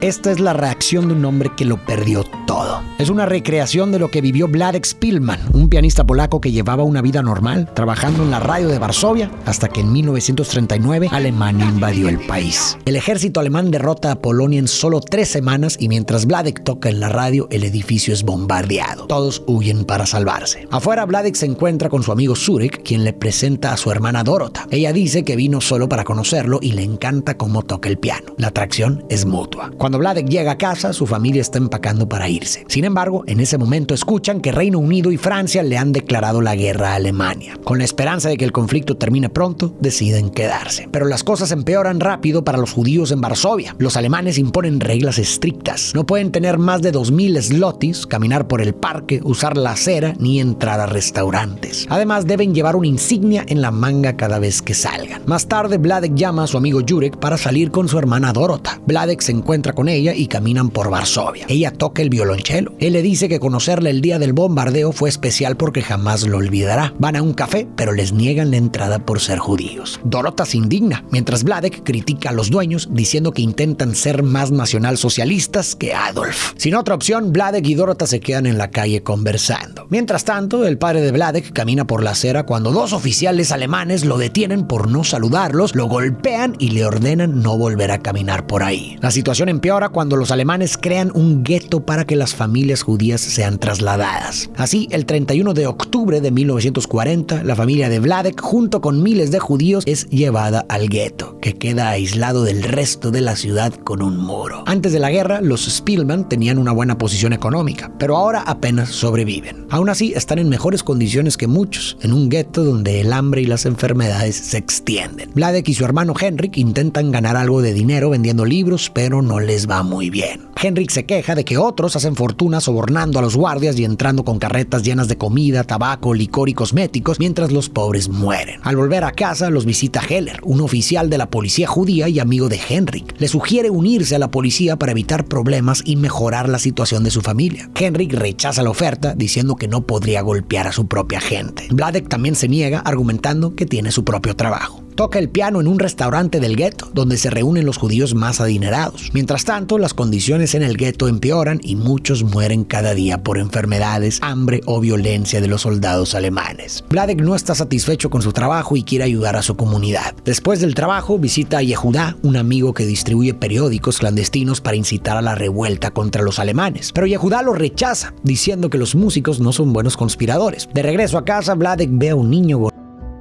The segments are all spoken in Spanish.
Esta es la reacción de un hombre que lo perdió todo. Es una recreación de lo que vivió Wladek Szpilman, un pianista polaco que llevaba una vida normal, trabajando en la radio de Varsovia, hasta que en 1939 Alemania invadió el país. El ejército alemán derrota a Polonia en solo 3 semanas y mientras Wladek toca en la radio, el edificio es bombardeado. Todos huyen para salvarse. Afuera, Wladek se encuentra con su amigo Zurek, quien le presenta a su hermana Dorota. Ella dice que vino solo para conocerlo y le encanta cómo toca el piano. La atracción es mutua. Cuando Wladek llega a casa, su familia está empacando para irse. Sin embargo, en ese momento escuchan que Reino Unido y Francia le han declarado la guerra a Alemania. Con la esperanza de que el conflicto termine pronto, deciden quedarse. Pero las cosas empeoran rápido para los judíos en Varsovia. Los alemanes imponen reglas estrictas. No pueden tener más de 2.000 zlotys, caminar por el parque, usar la acera ni entrar a restaurantes. Además, deben llevar una insignia en la manga cada vez que salgan. Más tarde, Wladek llama a su amigo Jurek para salir con su hermana Dorota. Wladek se encuentra con ella y caminan por Varsovia. Ella toca el violonchelo. Él le dice que conocerla el día del bombardeo fue especial porque jamás lo olvidará. Van a un café, pero les niegan la entrada por ser judíos. Dorota se indigna, mientras Wladek critica a los dueños diciendo que intentan ser más nacionalsocialistas que Adolf. Sin otra opción, Wladek y Dorota se quedan en la calle conversando. Mientras tanto, el padre de Wladek camina por la acera cuando 2 oficiales alemanes lo detienen por no saludarlos, lo golpean y le ordenan no volver a caminar por ahí. La situación empeora cuando los alemanes crean un gueto para que las familias judías sean trasladadas. Así, el 31 de octubre de 1940, la familia de Wladek, junto con miles de judíos, es llevada al gueto, que queda aislado del resto de la ciudad con un muro. Antes de la guerra, los Szpilman tenían una buena posición económica, pero ahora apenas sobreviven. Aún así, están en mejores condiciones que muchos, en un gueto donde el hambre y las enfermedades se extienden. Wladek y su hermano Henrik intentan ganar algo de dinero vendiendo libros, pero no les va muy bien. Henrik se queja de que otros hacen fortuna sobornando a los guardias y entrando con carretas llenas de comida, tabaco, licor y cosméticos, mientras los pobres mueren. Al volver a casa, los visita Heller, un oficial de la policía judía y amigo de Henrik. Le sugiere unirse a la policía para evitar problemas y mejorar la situación de su familia. Henrik rechaza la oferta, diciendo que no podría golpear a su propia gente. Wladek también se niega, argumentando que tiene su propio trabajo. Toca el piano en un restaurante del gueto, donde se reúnen los judíos más adinerados. Mientras tanto, las condiciones en el gueto empeoran y muchos mueren cada día por enfermedades, hambre o violencia de los soldados alemanes. Wladek no está satisfecho con su trabajo y quiere ayudar a su comunidad. Después del trabajo, visita a Yehudá, un amigo que distribuye periódicos clandestinos para incitar a la revuelta contra los alemanes. Pero Yehudá lo rechaza, diciendo que los músicos no son buenos conspiradores. De regreso a casa, Wladek ve a un niño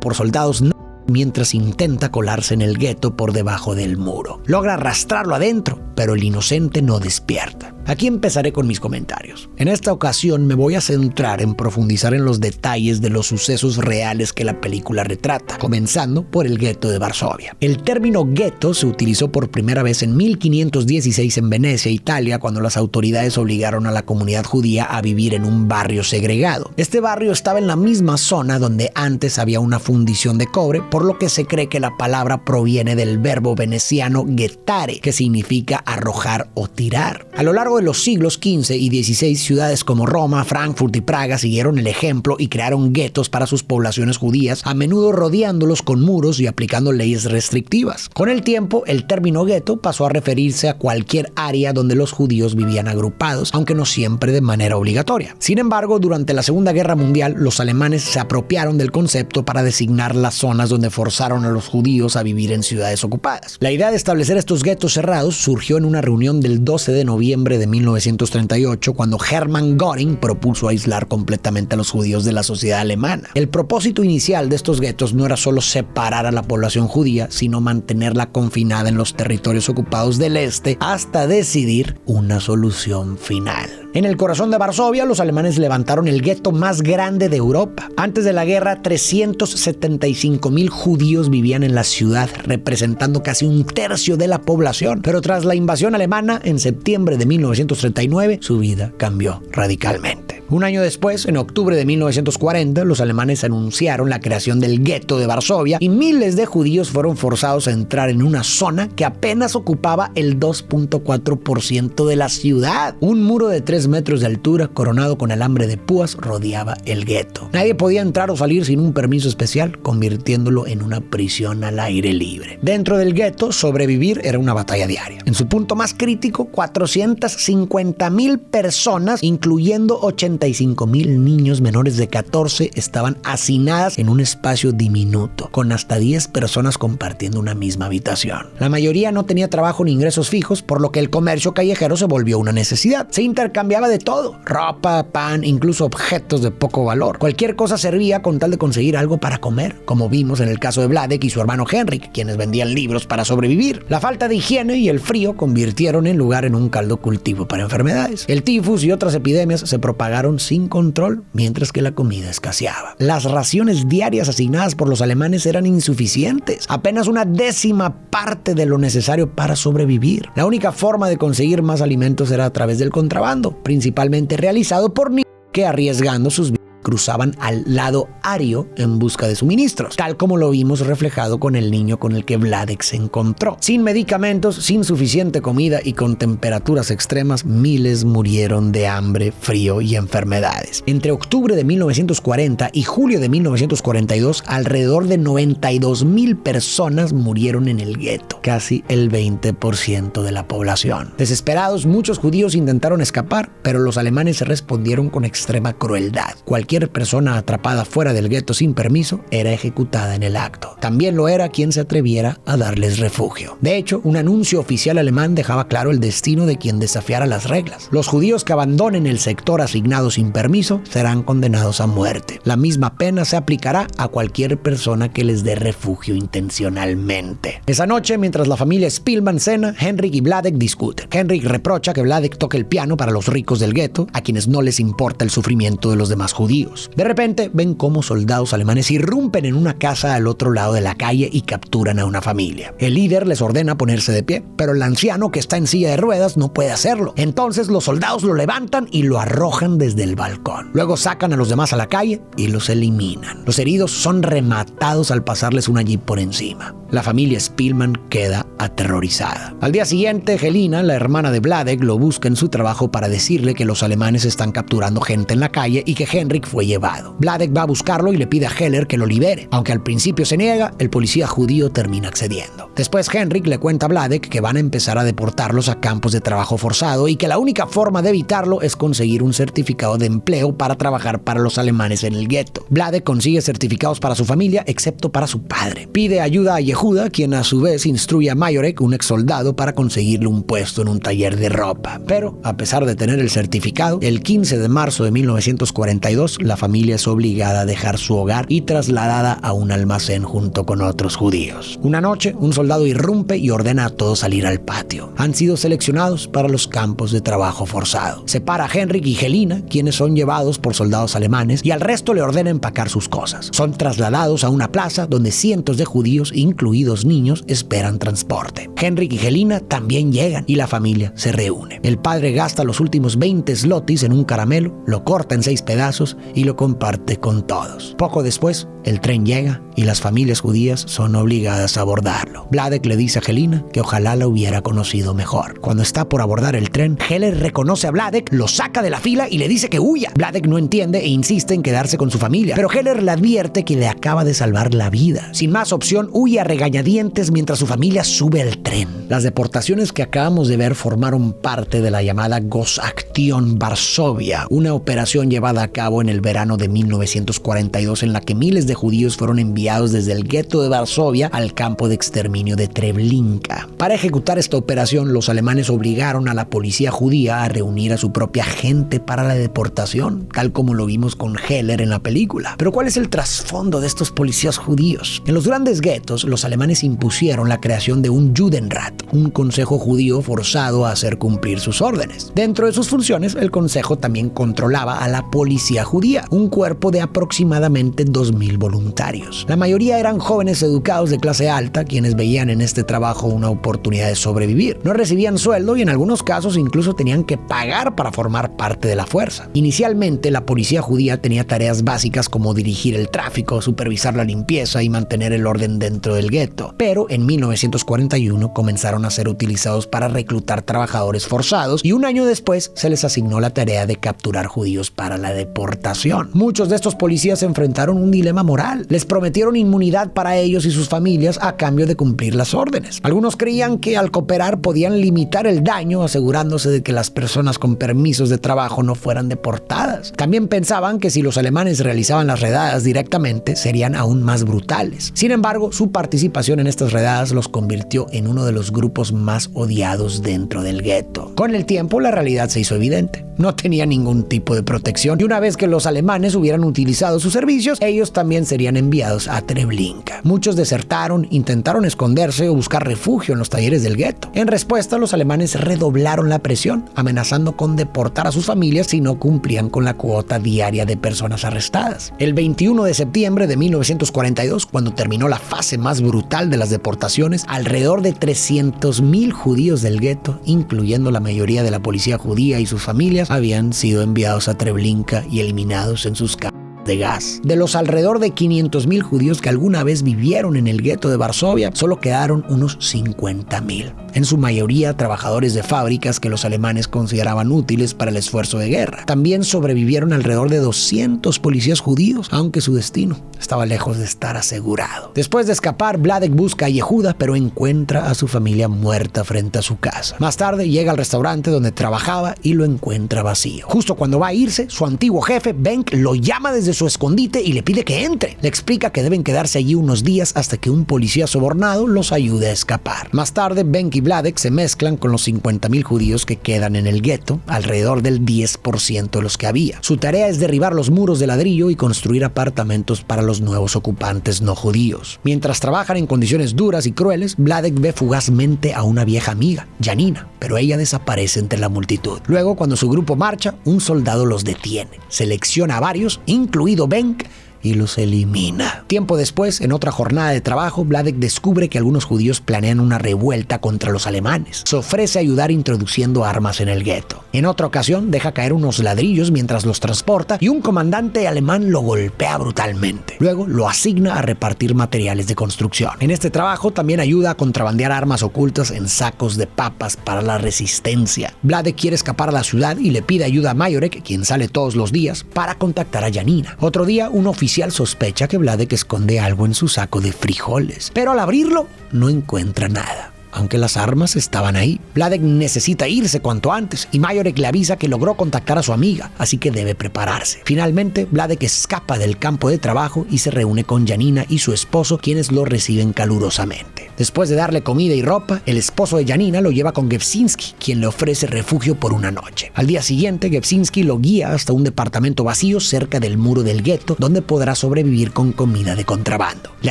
por soldados mientras intenta colarse en el gueto por debajo del muro. Logra arrastrarlo adentro, pero el inocente no despierta. Aquí empezaré con mis comentarios. En esta ocasión me voy a centrar en profundizar en los detalles de los sucesos reales que la película retrata, comenzando por el gueto de Varsovia. El término gueto se utilizó por primera vez en 1516 en Venecia, Italia, cuando las autoridades obligaron a la comunidad judía a vivir en un barrio segregado. Este barrio estaba en la misma zona donde antes había una fundición de cobre, por lo que se cree que la palabra proviene del verbo veneciano gettare, que significa arrojar o tirar. A lo largo de los siglos XV y XVI, ciudades como Roma, Frankfurt y Praga siguieron el ejemplo y crearon guetos para sus poblaciones judías, a menudo rodeándolos con muros y aplicando leyes restrictivas. Con el tiempo, el término gueto pasó a referirse a cualquier área donde los judíos vivían agrupados, aunque no siempre de manera obligatoria. Sin embargo, durante la Segunda Guerra Mundial, los alemanes se apropiaron del concepto para designar las zonas donde forzaron a los judíos a vivir en ciudades ocupadas. La idea de establecer estos guetos cerrados surgió en una reunión del 12 de noviembre de 1938, cuando Hermann Göring propuso aislar completamente a los judíos de la sociedad alemana. El propósito inicial de estos guetos no era solo separar a la población judía, sino mantenerla confinada en los territorios ocupados del este hasta decidir una solución final. En el corazón de Varsovia, los alemanes levantaron el gueto más grande de Europa. Antes de la guerra, 375,000 judíos vivían en la ciudad, representando casi un tercio de la población. Pero tras la invasión alemana, en septiembre de 1939, su vida cambió radicalmente. Un año después, en octubre de 1940, los alemanes anunciaron la creación del gueto de Varsovia y miles de judíos fueron forzados a entrar en una zona que apenas ocupaba el 2.4% de la ciudad. Un muro de 3 metros de altura, coronado con alambre de púas, rodeaba el gueto. Nadie podía entrar o salir sin un permiso especial, convirtiéndolo en una prisión al aire libre. Dentro del gueto, sobrevivir era una batalla diaria. En su punto más crítico, 450,000 personas, incluyendo 85,000 niños menores de 14, estaban hacinadas en un espacio diminuto, con hasta 10 personas compartiendo una misma habitación. La mayoría no tenía trabajo ni ingresos fijos, por lo que el comercio callejero se volvió una necesidad. Se intercambiaba de todo: ropa, pan, incluso objetos de poco valor. Cualquier cosa servía con tal de conseguir algo para comer, como vimos en el caso de Vladek y su hermano Henrik, quienes vendían libros para sobrevivir. La falta de higiene y el frío convirtieron el lugar en un caldo cultivo para enfermedades. El tifus y otras epidemias se propagaron sin control, mientras que la comida escaseaba. Las raciones diarias asignadas por los alemanes eran insuficientes, apenas una décima parte de lo necesario para sobrevivir. La única forma de conseguir más alimentos era a través del contrabando, principalmente realizado por niños que, arriesgando sus vidas, cruzaban al lado ario en busca de suministros, tal como lo vimos reflejado con el niño con el que Vladek se encontró. Sin medicamentos, sin suficiente comida y con temperaturas extremas, miles murieron de hambre, frío y enfermedades. Entre octubre de 1940 y julio de 1942, alrededor de 92,000 personas murieron en el gueto, casi el 20% de la población. Desesperados, muchos judíos intentaron escapar, pero los alemanes respondieron con extrema crueldad. Cualquier persona atrapada fuera del gueto sin permiso era ejecutada en el acto. También lo era quien se atreviera a darles refugio. De hecho, un anuncio oficial alemán dejaba claro el destino de quien desafiara las reglas. Los judíos que abandonen el sector asignado sin permiso serán condenados a muerte. La misma pena se aplicará a cualquier persona que les dé refugio intencionalmente. Esa noche, mientras la familia Spillman cena, Henrik y Vladek discuten. Henrik reprocha que Vladek toque el piano para los ricos del gueto, a quienes no les importa el sufrimiento de los demás judíos. De repente ven cómo soldados alemanes irrumpen en una casa al otro lado de la calle y capturan a una familia. El líder les ordena ponerse de pie, pero el anciano, que está en silla de ruedas, no puede hacerlo. Entonces los soldados lo levantan y lo arrojan desde el balcón. Luego sacan a los demás a la calle y los eliminan. Los heridos son rematados al pasarles una jeep por encima. La familia Spillman queda aterrorizada. Al día siguiente, Helena, la hermana de Vladek, lo busca en su trabajo para decirle que los alemanes están capturando gente en la calle y que Henrik fue llevado. Vladek va a buscarlo y le pide a Heller que lo libere. Aunque al principio se niega, el policía judío termina accediendo. Después, Henrik le cuenta a Vladek que van a empezar a deportarlos a campos de trabajo forzado y que la única forma de evitarlo es conseguir un certificado de empleo para trabajar para los alemanes en el gueto. Vladek consigue certificados para su familia, excepto para su padre. Pide ayuda a Yehuda, quien a su vez instruye a Majorek, un ex soldado, para conseguirle un puesto en un taller de ropa. Pero, a pesar de tener el certificado, el 15 de marzo de 1942, la familia es obligada a dejar su hogar y trasladada a un almacén junto con otros judíos. Una noche, un soldado irrumpe y ordena a todos salir al patio. Han sido seleccionados para los campos de trabajo forzado. Separa a Henrik y Helena, quienes son llevados por soldados alemanes, y al resto le ordena empacar sus cosas. Son trasladados a una plaza donde cientos de judíos, incluidos niños, esperan transporte. Henrik y Helena también llegan y la familia se reúne. El padre gasta los últimos 20 zlotys en un caramelo, lo corta en 6 pedazos y lo comparte con todos. Poco después, el tren llega y las familias judías son obligadas a abordarlo. Vladek le dice a Helena que ojalá la hubiera conocido mejor. Cuando está por abordar el tren, Heller reconoce a Vladek, lo saca de la fila y le dice que huya. Vladek no entiende e insiste en quedarse con su familia, pero Heller le advierte que le acaba de salvar la vida. Sin más opción, huye a regañadientes mientras su familia sube al tren. Las deportaciones que acabamos de ver formaron parte de la llamada Gosaktion Varsovia, una operación llevada a cabo en el verano de 1942 en la que miles de judíos fueron enviados desde el gueto de Varsovia al campo de exterminio de Treblinka. Para ejecutar esta operación, los alemanes obligaron a la policía judía a reunir a su propia gente para la deportación, tal como lo vimos con Heller en la película. Pero ¿cuál es el trasfondo de estos policías judíos? En los grandes guetos, los alemanes impusieron la creación de un Judenrat, un consejo judío forzado a hacer cumplir sus órdenes. Dentro de sus funciones, el consejo también controlaba a la policía judía, un cuerpo de aproximadamente 2,000 voluntarios. La mayoría eran jóvenes educados de clase alta quienes veían en este trabajo una oportunidad de sobrevivir. No recibían sueldo y en algunos casos incluso tenían que pagar para formar parte de la fuerza. Inicialmente, la policía judía tenía tareas básicas como dirigir el tráfico, supervisar la limpieza y mantener el orden dentro del gueto. Pero en 1941 comenzaron a ser utilizados para reclutar trabajadores forzados y un año después se les asignó la tarea de capturar judíos para la deportación. Muchos de estos policías enfrentaron un dilema moral. Les prometieron inmunidad para ellos y sus familias a cambio de cumplir las órdenes. Algunos creían que al cooperar podían limitar el daño, asegurándose de que las personas con permisos de trabajo no fueran deportadas. También pensaban que si los alemanes realizaban las redadas directamente, serían aún más brutales. Sin embargo, su participación en estas redadas los convirtió en uno de los grupos más odiados dentro del gueto. Con el tiempo, la realidad se hizo evidente. No tenía ningún tipo de protección y una vez que los alemanes hubieran utilizado sus servicios, ellos también serían enviados a Treblinka. Muchos desertaron, intentaron esconderse o buscar refugio en los talleres del gueto. En respuesta, los alemanes redoblaron la presión, amenazando con deportar a sus familias si no cumplían con la cuota diaria de personas arrestadas. El 21 de septiembre de 1942, cuando terminó la fase más brutal de las deportaciones, alrededor de 300.000 judíos del gueto, incluyendo la mayoría de la policía judía y sus familias, habían sido enviados a Treblinka y eliminados en sus campos de gas. De los alrededor de 500.000 judíos que alguna vez vivieron en el gueto de Varsovia, solo quedaron unos 50.000. En su mayoría trabajadores de fábricas que los alemanes consideraban útiles para el esfuerzo de guerra. También sobrevivieron alrededor de 200 policías judíos, aunque su destino estaba lejos de estar asegurado. Después de escapar, Vladek busca a Yehuda, pero encuentra a su familia muerta frente a su casa. Más tarde llega al restaurante donde trabajaba y lo encuentra vacío. Justo cuando va a irse, su antiguo jefe, Benk, lo llama desde su escondite y le pide que entre. Le explica que deben quedarse allí unos días hasta que un policía sobornado los ayude a escapar. Más tarde, Benk y Vladek se mezclan con los 50.000 judíos que quedan en el gueto, alrededor del 10% de los que había. Su tarea es derribar los muros de ladrillo y construir apartamentos para los nuevos ocupantes no judíos. Mientras trabajan en condiciones duras y crueles, Vladek ve fugazmente a una vieja amiga, Janina, pero ella desaparece entre la multitud. Luego, cuando su grupo marcha, un soldado los detiene. Selecciona a varios, incluido Benk, y los elimina. Tiempo después, en otra jornada de trabajo, Vladek descubre que algunos judíos planean una revuelta contra los alemanes. Se ofrece a ayudar introduciendo armas en el gueto. En otra ocasión, deja caer unos ladrillos mientras los transporta y un comandante alemán lo golpea brutalmente. Luego, lo asigna a repartir materiales de construcción. En este trabajo, también ayuda a contrabandear armas ocultas en sacos de papas para la resistencia. Vladek quiere escapar a la ciudad y le pide ayuda a Majorek, quien sale todos los días, para contactar a Janina. Otro día, un oficial sospecha que Vladek esconde algo en su saco de frijoles, pero al abrirlo no encuentra nada. Aunque las armas estaban ahí, Vladek necesita irse cuanto antes y Majorek le avisa que logró contactar a su amiga, así que debe prepararse. Finalmente, Vladek escapa del campo de trabajo y se reúne con Janina y su esposo, quienes lo reciben calurosamente. Después de darle comida y ropa, el esposo de Janina lo lleva con Gevsinski, quien le ofrece refugio por una noche. Al día siguiente, Gevsinski lo guía hasta un departamento vacío cerca del muro del gueto, donde podrá sobrevivir con comida de contrabando. Le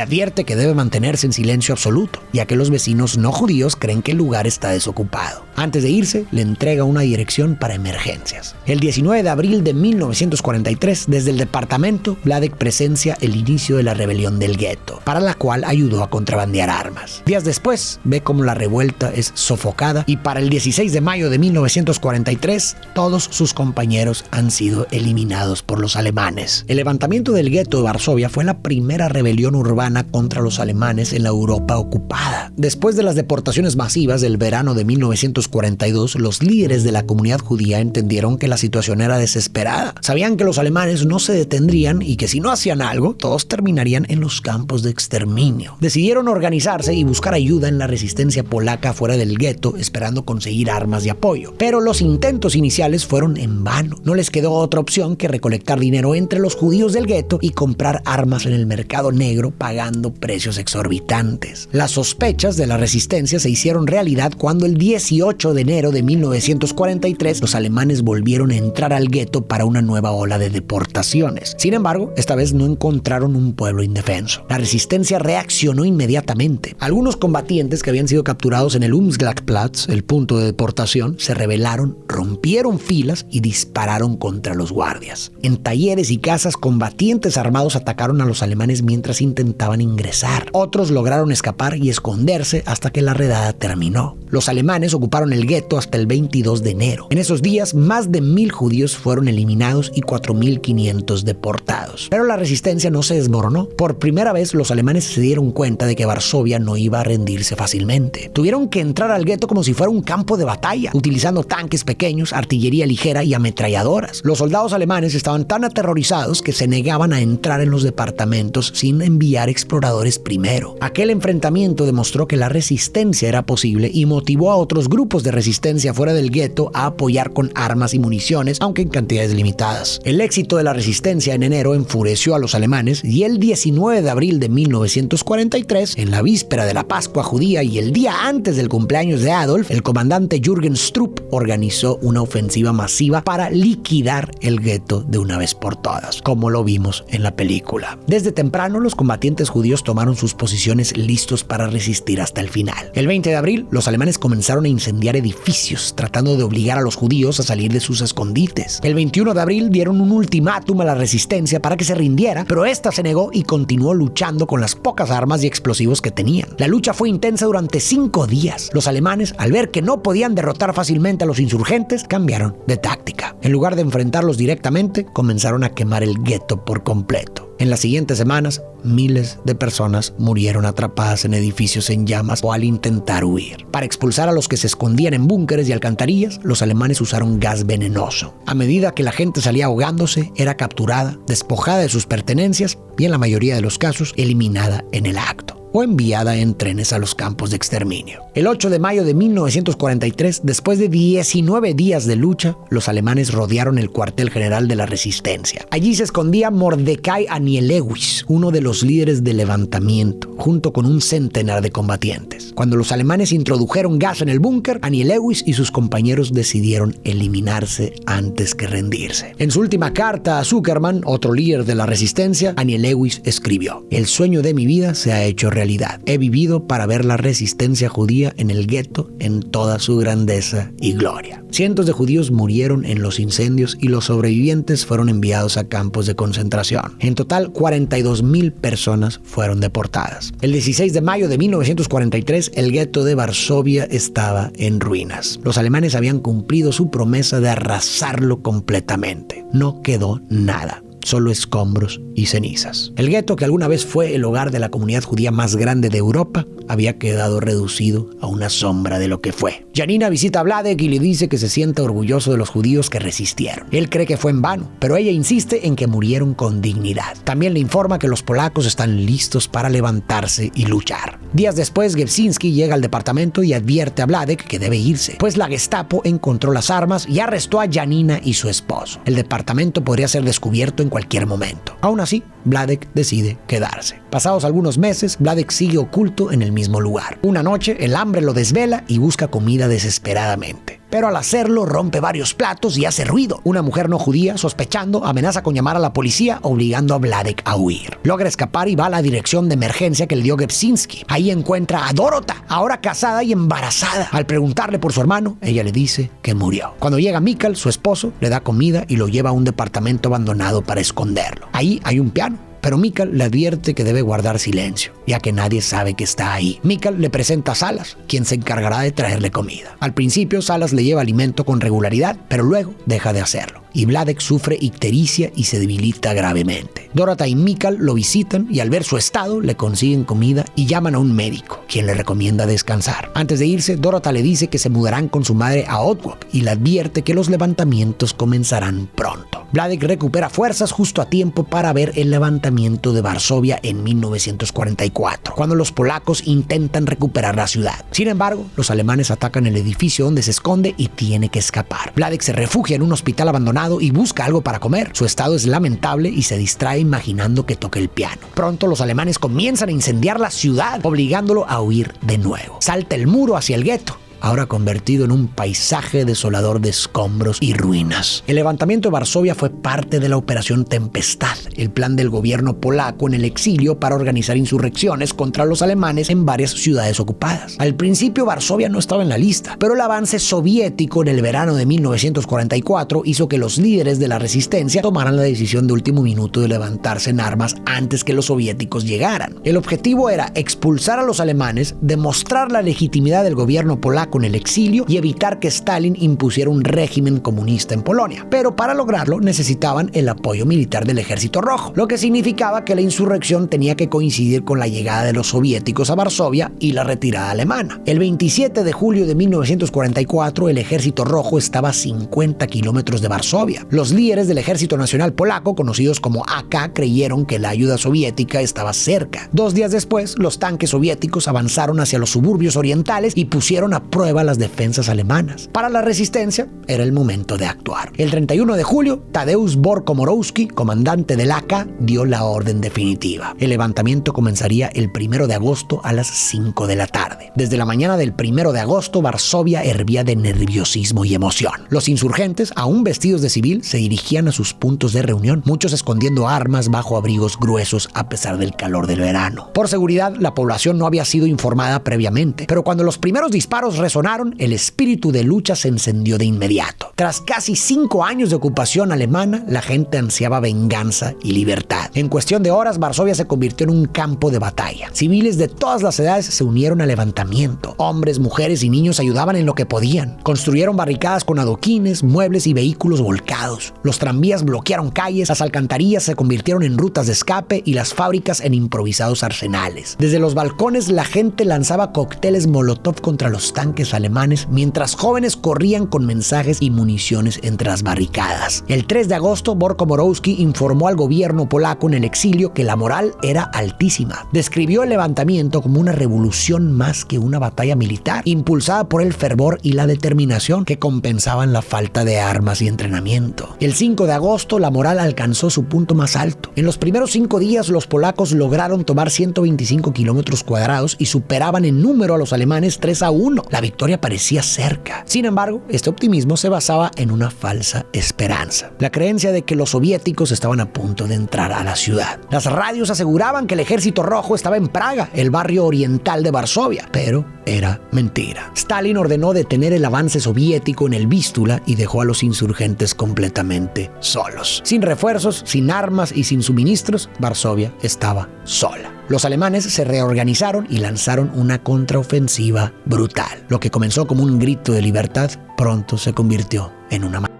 advierte que debe mantenerse en silencio absoluto, ya que los vecinos no judíos creen que el lugar está desocupado. Antes de irse, le entrega una dirección para emergencias. El 19 de abril de 1943, desde el departamento, Vladek presencia el inicio de la rebelión del gueto, para la cual ayudó a contrabandear armas. Días después, ve cómo la revuelta es sofocada y para el 16 de mayo de 1943, todos sus compañeros han sido eliminados por los alemanes. El levantamiento del gueto de Varsovia fue la primera rebelión urbana contra los alemanes en la Europa ocupada. Después de las deportaciones masivas del verano de 1942, los líderes de la comunidad judía entendieron que la situación era desesperada. Sabían que los alemanes no se detendrían y que si no hacían algo, todos terminarían en los campos de exterminio. Decidieron organizarse y buscar ayuda en la resistencia polaca fuera del gueto, esperando conseguir armas y apoyo. Pero los intentos iniciales fueron en vano. No les quedó otra opción que recolectar dinero entre los judíos del gueto y comprar armas en el mercado negro, pagando precios exorbitantes. Las sospechas de la resistencia se hicieron realidad cuando el 18 de enero de 1943 los alemanes volvieron a entrar al gueto para una nueva ola de deportaciones. Sin embargo, esta vez no encontraron un pueblo indefenso. La resistencia reaccionó inmediatamente. Algunos Algunos combatientes que habían sido capturados en el Umschlagplatz, el punto de deportación, se rebelaron, rompieron filas y dispararon contra los guardias. En talleres y casas, combatientes armados atacaron a los alemanes mientras intentaban ingresar. Otros lograron escapar y esconderse hasta que la redada terminó. Los alemanes ocuparon el gueto hasta el 22 de enero. En esos días, más de 1,000 judíos fueron eliminados y 4,500 deportados. Pero la resistencia no se desmoronó. Por primera vez, los alemanes se dieron cuenta de que Varsovia no iba a rendirse fácilmente. Tuvieron que entrar al gueto como si fuera un campo de batalla, utilizando tanques pequeños, artillería ligera y ametralladoras. Los soldados alemanes estaban tan aterrorizados que se negaban a entrar en los departamentos sin enviar exploradores primero. Aquel enfrentamiento demostró que la resistencia era posible y motivó a otros grupos de resistencia fuera del gueto a apoyar con armas y municiones, aunque en cantidades limitadas. El éxito de la resistencia en enero enfureció a los alemanes y el 19 de abril de 1943, en la víspera de la Pascua judía y el día antes del cumpleaños de Adolf, el comandante Jürgen Stroop organizó una ofensiva masiva para liquidar el gueto de una vez por todas, como lo vimos en la película. Desde temprano, los combatientes judíos tomaron sus posiciones listos para resistir hasta el final. El 20 de abril, los alemanes comenzaron a incendiar edificios, tratando de obligar a los judíos a salir de sus escondites. El 21 de abril dieron un ultimátum a la resistencia para que se rindiera, pero esta se negó y continuó luchando con las pocas armas y explosivos que tenían. La lucha fue intensa durante 5 días. Los alemanes, al ver que no podían derrotar fácilmente a los insurgentes, cambiaron de táctica. En lugar de enfrentarlos directamente, comenzaron a quemar el gueto por completo. En las siguientes semanas, miles de personas murieron atrapadas en edificios en llamas o al intentar huir. Para expulsar a los que se escondían en búnkeres y alcantarillas, los alemanes usaron gas venenoso. A medida que la gente salía ahogándose, era capturada, despojada de sus pertenencias y, en la mayoría de los casos, eliminada en el acto o enviada en trenes a los campos de exterminio. El 8 de mayo de 1943, después de 19 días de lucha, los alemanes rodearon el cuartel general de la resistencia. Allí se escondía Mordecai Anielewicz, uno de los líderes del levantamiento, junto con un centenar de combatientes. Cuando los alemanes introdujeron gas en el búnker, Anielewicz y sus compañeros decidieron eliminarse antes que rendirse. En su última carta a Zuckerman, otro líder de la resistencia, Anielewicz escribió: "El sueño de mi vida se ha hecho realidad. He vivido para ver la resistencia judía en el gueto en toda su grandeza y gloria". Cientos de judíos murieron en los incendios y los sobrevivientes fueron enviados a campos de concentración. En total, 42,000 personas fueron deportadas. El 16 de mayo de 1943, el gueto de Varsovia estaba en ruinas. Los alemanes habían cumplido su promesa de arrasarlo completamente. No quedó nada. Solo escombros y cenizas. El gueto, que alguna vez fue el hogar de la comunidad judía más grande de Europa, había quedado reducido a una sombra de lo que fue. Janina visita a Vladek y le dice que se siente orgulloso de los judíos que resistieron. Él cree que fue en vano, pero ella insiste en que murieron con dignidad. También le informa que los polacos están listos para levantarse y luchar. Días después, Gebsinski llega al departamento y advierte a Vladek que debe irse, pues la Gestapo encontró las armas y arrestó a Janina y su esposo. El departamento podría ser descubierto en cualquier momento. Aún así, Vladek decide quedarse. Pasados algunos meses, Vladek sigue oculto en el mismo lugar. Una noche, el hambre lo desvela y busca comida desesperadamente. Pero al hacerlo, rompe varios platos y hace ruido. Una mujer no judía, sospechando, amenaza con llamar a la policía, obligando a Vladek a huir. Logra escapar y va a la dirección de emergencia que le dio Gebsinski. Ahí encuentra a Dorota, ahora casada y embarazada. Al preguntarle por su hermano, ella le dice que murió. Cuando llega Mikal, su esposo, le da comida y lo lleva a un departamento abandonado para esconderlo. Ahí hay un piano, pero Mikal le advierte que debe guardar silencio, ya que nadie sabe que está ahí. Mikal le presenta a Salas, quien se encargará de traerle comida. Al principio, Salas le lleva alimento con regularidad, pero luego deja de hacerlo. Y Vladek sufre ictericia y se debilita gravemente. Dorota y Mikal lo visitan y al ver su estado le consiguen comida y llaman a un médico, quien le recomienda descansar. Antes de irse, Dorota le dice que se mudarán con su madre a Otwock y le advierte que los levantamientos comenzarán pronto. Vladek recupera fuerzas justo a tiempo para ver el levantamiento de Varsovia en 1944, cuando los polacos intentan recuperar la ciudad. Sin embargo, los alemanes atacan el edificio donde se esconde y tiene que escapar. Vladek se refugia en un hospital abandonado y busca algo para comer. Su estado es lamentable y se distrae imaginando que toca el piano. Pronto los alemanes comienzan a incendiar la ciudad, obligándolo a huir de nuevo. Salta el muro hacia el gueto ahora convertido en un paisaje desolador de escombros y ruinas. El levantamiento de Varsovia fue parte de la Operación Tempestad, el plan del gobierno polaco en el exilio para organizar insurrecciones contra los alemanes en varias ciudades ocupadas. Al principio Varsovia no estaba en la lista, pero el avance soviético en el verano de 1944 hizo que los líderes de la resistencia tomaran la decisión de último minuto de levantarse en armas antes que los soviéticos llegaran. El objetivo era expulsar a los alemanes, demostrar la legitimidad del gobierno polaco en el exilio y evitar que Stalin impusiera un régimen comunista en Polonia. Pero para lograrlo necesitaban el apoyo militar del Ejército Rojo, lo que significaba que la insurrección tenía que coincidir con la llegada de los soviéticos a Varsovia y la retirada alemana. El 27 de julio de 1944, el Ejército Rojo estaba a 50 kilómetros de Varsovia. Los líderes del Ejército Nacional Polaco, conocidos como AK, creyeron que la ayuda soviética estaba cerca. 2 días después, los tanques soviéticos avanzaron hacia los suburbios orientales y pusieron a prueba las defensas alemanas. Para la resistencia, era el momento de actuar. El 31 de julio, Tadeusz Bohr-Komorowski, comandante del AK, dio la orden definitiva. El levantamiento comenzaría el 1 de agosto a las 5 de la tarde. Desde la mañana del 1 de agosto, Varsovia hervía de nerviosismo y emoción. Los insurgentes, aún vestidos de civil, se dirigían a sus puntos de reunión, muchos escondiendo armas bajo abrigos gruesos a pesar del calor del verano. Por seguridad, la población no había sido informada previamente, pero cuando los primeros disparos resonaron, el espíritu de lucha se encendió de inmediato. Tras casi 5 años de ocupación alemana, la gente ansiaba venganza y libertad. En cuestión de horas, Varsovia se convirtió en un campo de batalla. Civiles de todas las edades se unieron al levantamiento. Hombres, mujeres y niños ayudaban en lo que podían. Construyeron barricadas con adoquines, muebles y vehículos volcados. Los tranvías bloquearon calles, las alcantarillas se convirtieron en rutas de escape y las fábricas en improvisados arsenales. Desde los balcones la gente lanzaba cócteles Molotov contra los tanques alemanes, mientras jóvenes corrían con mensajes y municiones entre las barricadas. El 3 de agosto, Bohr-Komorowski informó al gobierno polaco en el exilio que la moral era altísima. Describió el levantamiento como una revolución más que una batalla militar, impulsada por el fervor y la determinación que compensaban la falta de armas y entrenamiento. El 5 de agosto, la moral alcanzó su punto más alto. En los primeros 5 días, los polacos lograron tomar 125 kilómetros cuadrados y superaban en número a los alemanes 3-1. La victoria parecía cerca. Sin embargo, este optimismo se basaba en una falsa esperanza. La creencia de que los soviéticos estaban a punto de entrar a la ciudad. Las radios aseguraban que el Ejército Rojo estaba en Praga, el barrio oriental de Varsovia, pero era mentira. Stalin ordenó detener el avance soviético en el Vístula y dejó a los insurgentes completamente solos. Sin refuerzos, sin armas y sin suministros, Varsovia estaba sola. Los alemanes se reorganizaron y lanzaron una contraofensiva brutal. Lo que comenzó como un grito de libertad, pronto se convirtió en una masacre.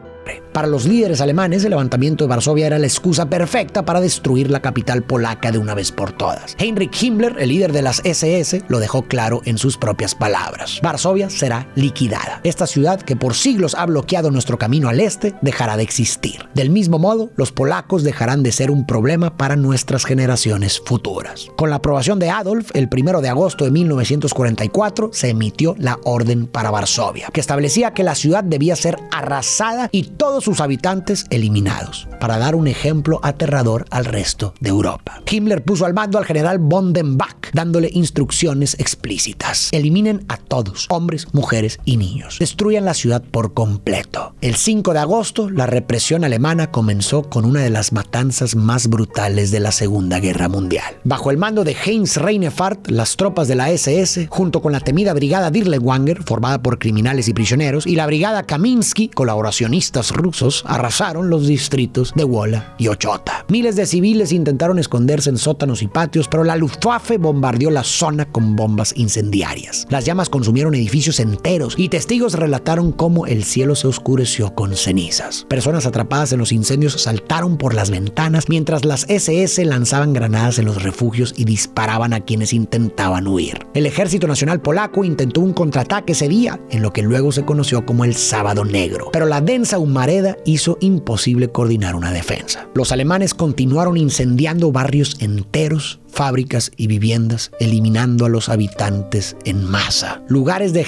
Para los líderes alemanes, el levantamiento de Varsovia era la excusa perfecta para destruir la capital polaca de una vez por todas. Heinrich Himmler, el líder de las SS, lo dejó claro en sus propias palabras. Varsovia será liquidada. Esta ciudad, que por siglos ha bloqueado nuestro camino al este, dejará de existir. Del mismo modo, los polacos dejarán de ser un problema para nuestras generaciones futuras. Con la aprobación de Adolf, el 1 de agosto de 1944, se emitió la Orden para Varsovia, que establecía que la ciudad debía ser arrasada y todos sus habitantes eliminados, para dar un ejemplo aterrador al resto de Europa. Himmler puso al mando al general von den Bach, dándole instrucciones explícitas. Eliminen a todos, hombres, mujeres y niños. Destruyan la ciudad por completo. El 5 de agosto, la represión alemana comenzó con una de las matanzas más brutales de la Segunda Guerra Mundial. Bajo el mando de Heinz Reinefeld, las tropas de la SS, junto con la temida Brigada Dirlewanger, formada por criminales y prisioneros, y la Brigada Kaminsky, colaboracionistas rusos, arrasaron los distritos de Wola y Ochota. Miles de civiles intentaron esconderse en sótanos y patios, pero la Luftwaffe bombardeó la zona con bombas incendiarias. Las llamas consumieron edificios enteros y testigos relataron cómo el cielo se oscureció con cenizas. Personas atrapadas en los incendios saltaron por las ventanas, mientras las SS lanzaban granadas en los refugios y disparaban a quienes intentaban huir. El Ejército Nacional Polaco intentó un contraataque ese día, en lo que luego se conoció como el Sábado Negro, pero la densa humareda hizo imposible coordinar una defensa. Los alemanes continuaron incendiando barrios enteros, fábricas y viviendas, eliminando a los habitantes en masa. Lugares de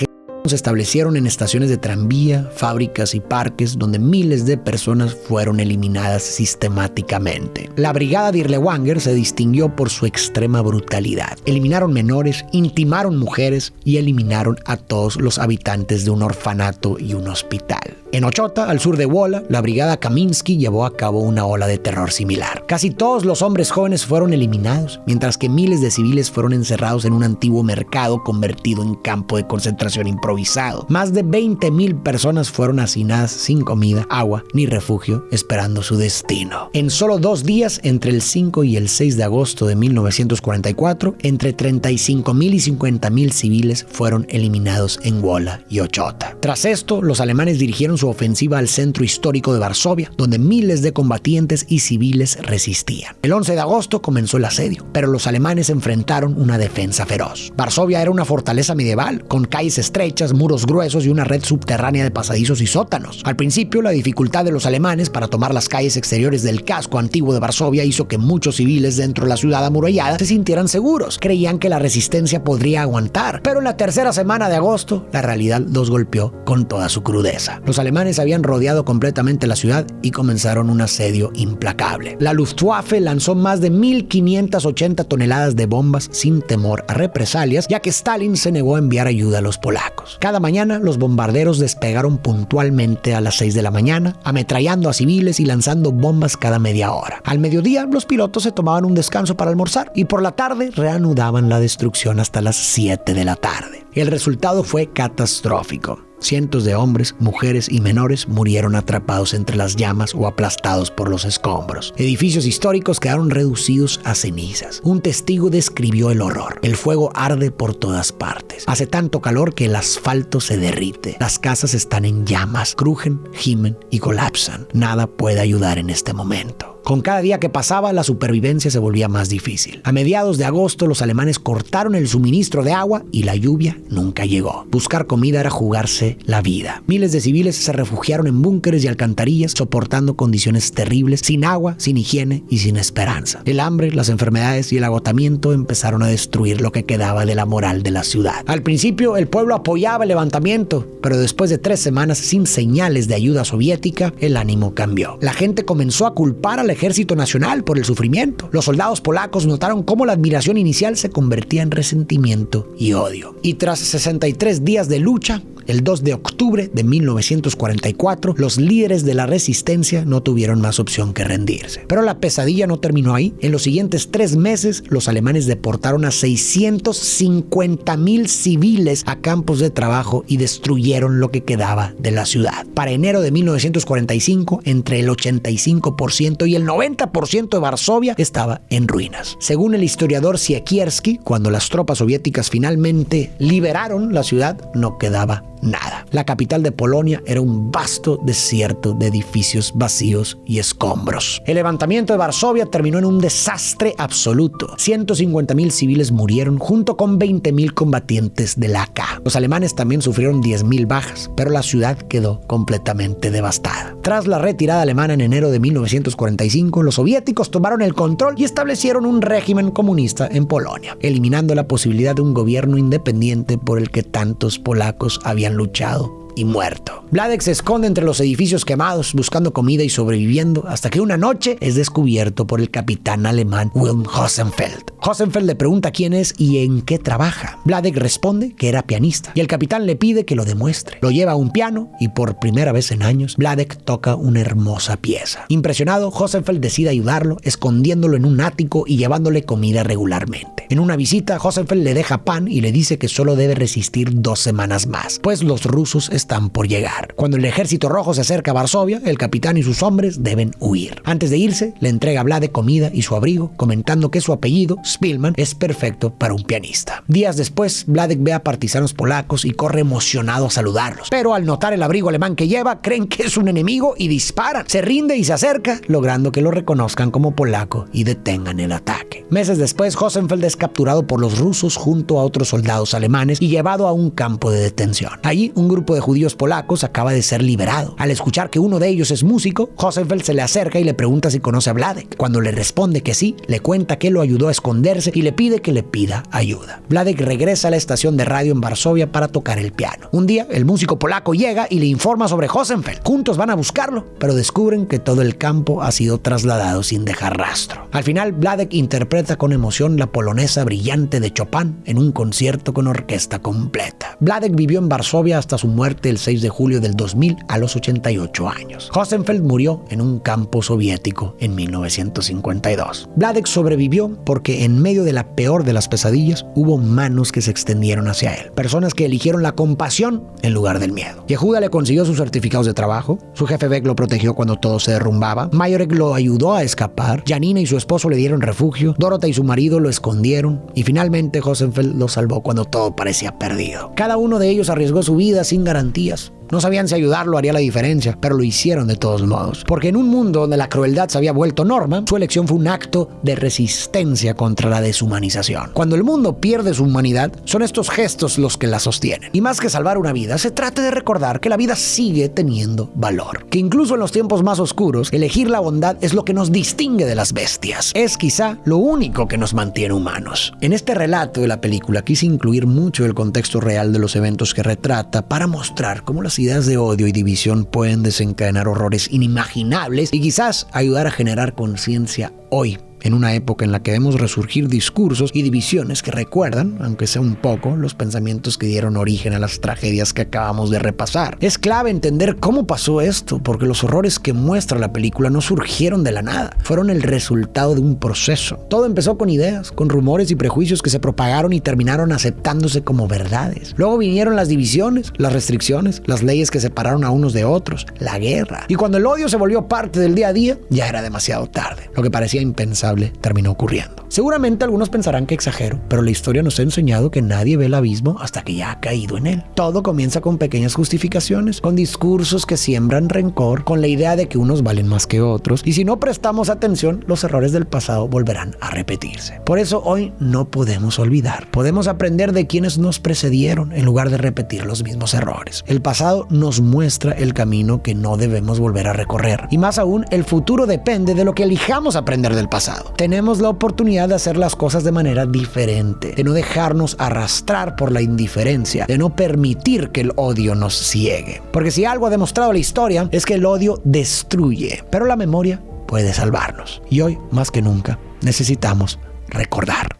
Se establecieron en estaciones de tranvía, fábricas y parques donde miles de personas fueron eliminadas sistemáticamente. La brigada Dirlewanger se distinguió por su extrema brutalidad. Eliminaron menores, intimaron mujeres y eliminaron a todos los habitantes de un orfanato y un hospital. En Ochota, al sur de Wola, la brigada Kaminsky llevó a cabo una ola de terror similar. Casi todos los hombres jóvenes fueron eliminados, mientras que miles de civiles fueron encerrados en un antiguo mercado convertido en campo de concentración improvisado. Más de 20,000 personas fueron hacinadas sin comida, agua ni refugio, esperando su destino. En solo 2 días, entre el 5 y el 6 de agosto de 1944, entre 35,000 y 50,000 civiles fueron eliminados en Wola y Ochota. Tras esto, los alemanes dirigieron su ofensiva al centro histórico de Varsovia, donde miles de combatientes y civiles resistían. El 11 de agosto comenzó el asedio, pero los alemanes enfrentaron una defensa feroz. Varsovia era una fortaleza medieval, con calles estrechas, muros gruesos y una red subterránea de pasadizos y sótanos. Al principio, la dificultad de los alemanes para tomar las calles exteriores del casco antiguo de Varsovia hizo que muchos civiles dentro de la ciudad amurallada se sintieran seguros. Creían que la resistencia podría aguantar, pero en la tercera semana de agosto, la realidad los golpeó con toda su crudeza. Los alemanes habían rodeado completamente la ciudad y comenzaron un asedio implacable. La Luftwaffe lanzó más de 1,580 toneladas de bombas sin temor a represalias, ya que Stalin se negó a enviar ayuda a los polacos. Cada mañana, los bombarderos despegaron puntualmente a las 6 de la mañana, ametrallando a civiles y lanzando bombas cada media hora. Al mediodía, los pilotos se tomaban un descanso para almorzar y por la tarde reanudaban la destrucción hasta las 7 de la tarde. El resultado fue catastrófico. Cientos de hombres, mujeres y menores murieron atrapados entre las llamas o aplastados por los escombros. Edificios históricos quedaron reducidos a cenizas. Un testigo describió el horror. El fuego arde por todas partes. Hace tanto calor que el asfalto se derrite. Las casas están en llamas, crujen, gimen y colapsan. Nada puede ayudar en este momento. Con cada día que pasaba, la supervivencia se volvía más difícil. A mediados de agosto, los alemanes cortaron el suministro de agua y la lluvia nunca llegó. Buscar comida era jugarse la vida. Miles de civiles se refugiaron en búnkeres y alcantarillas, soportando condiciones terribles, sin agua, sin higiene y sin esperanza. El hambre, las enfermedades y el agotamiento empezaron a destruir lo que quedaba de la moral de la ciudad. Al principio, el pueblo apoyaba el levantamiento, pero después de 3 semanas sin señales de ayuda soviética, el ánimo cambió. La gente comenzó a culpar al ejército nacional por el sufrimiento. Los soldados polacos notaron cómo la admiración inicial se convertía en resentimiento y odio. Y tras 63 días de lucha, el 2 de octubre de 1944, los líderes de la resistencia no tuvieron más opción que rendirse. Pero la pesadilla no terminó ahí. En los siguientes 3 meses, los alemanes deportaron a 650,000 civiles a campos de trabajo y destruyeron lo que quedaba de la ciudad. Para enero de 1945, entre el 85% y el 90% de Varsovia estaba en ruinas. Según el historiador Siekierski, cuando las tropas soviéticas finalmente liberaron la ciudad, no quedaba nada. La capital de Polonia era un vasto desierto de edificios vacíos y escombros. El levantamiento de Varsovia terminó en un desastre absoluto. 150,000 civiles murieron junto con 20,000 combatientes del AK. Los alemanes también sufrieron 10,000 bajas, pero la ciudad quedó completamente devastada. Tras la retirada alemana en enero de 1945, los soviéticos tomaron el control y establecieron un régimen comunista en Polonia, eliminando la posibilidad de un gobierno independiente por el que tantos polacos habían luchado y muerto. Vladek se esconde entre los edificios quemados, buscando comida y sobreviviendo, hasta que una noche es descubierto por el capitán alemán Wilhelm Hosenfeld. Hosenfeld le pregunta quién es y en qué trabaja. Vladek responde que era pianista, y el capitán le pide que lo demuestre. Lo lleva a un piano y por primera vez en años, Vladek toca una hermosa pieza. Impresionado, Hosenfeld decide ayudarlo, escondiéndolo en un ático y llevándole comida regularmente. En una visita, Hosenfeld le deja pan y le dice que solo debe resistir 2 semanas más, pues los rusos están por llegar. Cuando el ejército rojo se acerca a Varsovia, el capitán y sus hombres deben huir. Antes de irse, le entrega a Vladek comida y su abrigo, comentando que su apellido, Spielmann, es perfecto para un pianista. Días después, Vladek ve a partisanos polacos y corre emocionado a saludarlos. Pero al notar el abrigo alemán que lleva, creen que es un enemigo y disparan. Se rinde y se acerca, logrando que lo reconozcan como polaco y detengan el ataque. Meses después, Hosenfeld es capturado por los rusos junto a otros soldados alemanes y llevado a un campo de detención. Allí, un grupo de judíos polacos acaba de ser liberado. Al escuchar que uno de ellos es músico, Hosenfeld se le acerca y le pregunta si conoce a Vladek. Cuando le responde que sí, le cuenta que lo ayudó a esconderse y le pide que le pida ayuda. Vladek regresa a la estación de radio en Varsovia para tocar el piano. Un día, el músico polaco llega y le informa sobre Hosenfeld. Juntos van a buscarlo, pero descubren que todo el campo ha sido trasladado sin dejar rastro. Al final, Vladek interpreta con emoción la polonesa brillante de Chopin en un concierto con orquesta completa. Vladek vivió en Varsovia hasta su muerte el 6 de julio del 2000 a los 88 años. Hosenfeld murió en un campo soviético en 1952. Vladek sobrevivió porque en medio de la peor de las pesadillas hubo manos que se extendieron hacia él. Personas que eligieron la compasión en lugar del miedo. Yehuda le consiguió sus certificados de trabajo. Su jefe Beck lo protegió cuando todo se derrumbaba. Majorek lo ayudó a escapar. Janina y su esposo le dieron refugio. Dorota y su marido lo escondieron. Y finalmente Hosenfeld lo salvó cuando todo parecía perdido. Cada uno de ellos arriesgó su vida sin garantías. No sabían si ayudarlo haría la diferencia, pero lo hicieron de todos modos. Porque en un mundo donde la crueldad se había vuelto norma, su elección fue un acto de resistencia contra la deshumanización. Cuando el mundo pierde su humanidad, son estos gestos los que la sostienen. Y más que salvar una vida, se trata de recordar que la vida sigue teniendo valor. Que incluso en los tiempos más oscuros, elegir la bondad es lo que nos distingue de las bestias. Es quizá lo único que nos mantiene humanos. En este relato de la película quise incluir mucho el contexto real de los eventos que retrata para mostrar cómo las ideas de odio y división pueden desencadenar horrores inimaginables y quizás ayudar a generar conciencia hoy, en una época en la que vemos resurgir discursos y divisiones que recuerdan, aunque sea un poco, los pensamientos que dieron origen a las tragedias que acabamos de repasar. Es clave entender cómo pasó esto, porque los horrores que muestra la película no surgieron de la nada, fueron el resultado de un proceso. Todo empezó con ideas, con rumores y prejuicios que se propagaron y terminaron aceptándose como verdades. Luego vinieron las divisiones, las restricciones, las leyes que separaron a unos de otros, la guerra. Y cuando el odio se volvió parte del día a día, ya era demasiado tarde. Lo que parecía impensable terminó ocurriendo. Seguramente algunos pensarán que exagero, pero la historia nos ha enseñado que nadie ve el abismo hasta que ya ha caído en él. Todo comienza con pequeñas justificaciones, con discursos que siembran rencor, con la idea de que unos valen más que otros, y si no prestamos atención, los errores del pasado volverán a repetirse. Por eso hoy no podemos olvidar. Podemos aprender de quienes nos precedieron en lugar de repetir los mismos errores. El pasado nos muestra el camino que no debemos volver a recorrer, y más aún, el futuro depende de lo que elijamos aprender del pasado. Tenemos la oportunidad de hacer las cosas de manera diferente, de no dejarnos arrastrar por la indiferencia, de no permitir que el odio nos ciegue. Porque si algo ha demostrado la historia es que el odio destruye, pero la memoria puede salvarnos. Y hoy, más que nunca, necesitamos recordar.